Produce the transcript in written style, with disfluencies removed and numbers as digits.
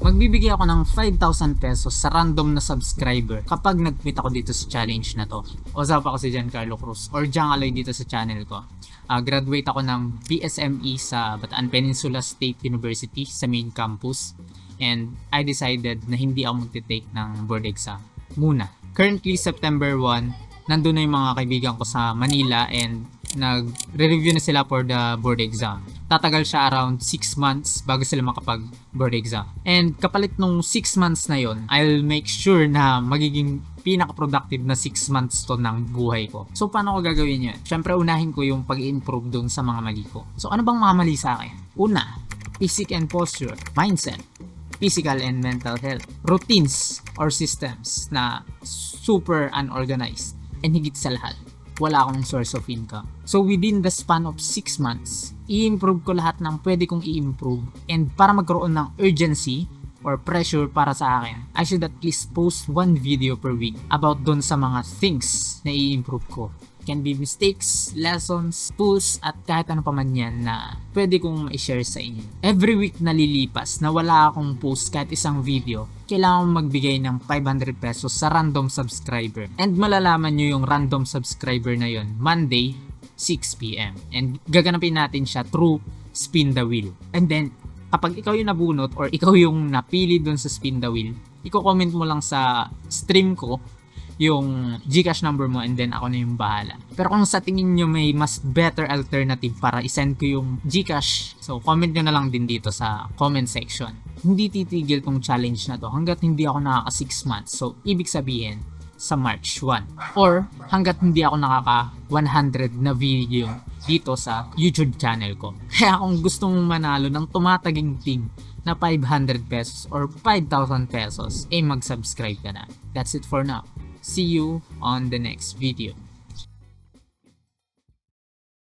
Magbibigay ako ng 5,000 pesos sa random na subscriber kapag nag-meet ako dito sa challenge na to. What's up, ako si Giancarlo Cruz or Giangaloy dito sa channel ko. Graduate ako ng BSME sa Bataan Peninsula State University sa main campus. And I decided na hindi ako magte-take ng board exam muna. Currently, September 1, nandun na yung mga kaibigan ko sa Manila and nagre-review na sila for the board exam. Tatagal siya around 6 months bago sila makapag board exam. And kapalit nung 6 months na yon, I'll make sure na magiging pinaka-productive na 6 months to ng buhay ko. So paano ko gagawin yun? Siyempre unahin ko yung pag-improve dun sa mga mali ko. So ano bang mga mali sa akin? Una, physique and posture, mindset, physical and mental health, routines or systems na super unorganized, and higit sa lahat, wala akong source of income. So within the span of 6 months, i-improve ko lahat ng pwede kong i-improve, and para magkaroon ng urgency or pressure para sa akin, I should at least post 1 video per week about dun sa mga things na i-improve ko. Can be mistakes, lessons, tools, at kahit ano pa man yan na pwede kong ma-share sa inyo. Every week na lilipas na wala akong post kahit isang video, kailangan magbigay ng 500 pesos sa random subscriber. And malalaman nyo yung random subscriber na yon Monday, 6 PM. And gaganapin natin siya through spin the wheel. And then, kapag ikaw yung nabunot or ikaw yung napili dun sa spin the wheel, i-comment mo lang sa stream ko yung GCash number mo, and then ako na yung bahala. Pero kung sa tingin nyo may mas better alternative para isend ko yung GCash, so comment nyo na lang din dito sa comment section. Hindi titigil tong challenge na to hanggat hindi ako nakaka 6 months. So ibig sabihin sa March 1 or hanggat hindi ako nakaka 100 na video dito sa YouTube channel ko. Kaya kung gusto mong manalo ng tumataginting na 500 pesos or 5,000 pesos, mag-subscribe ka na. That's it for now. See you on the next video.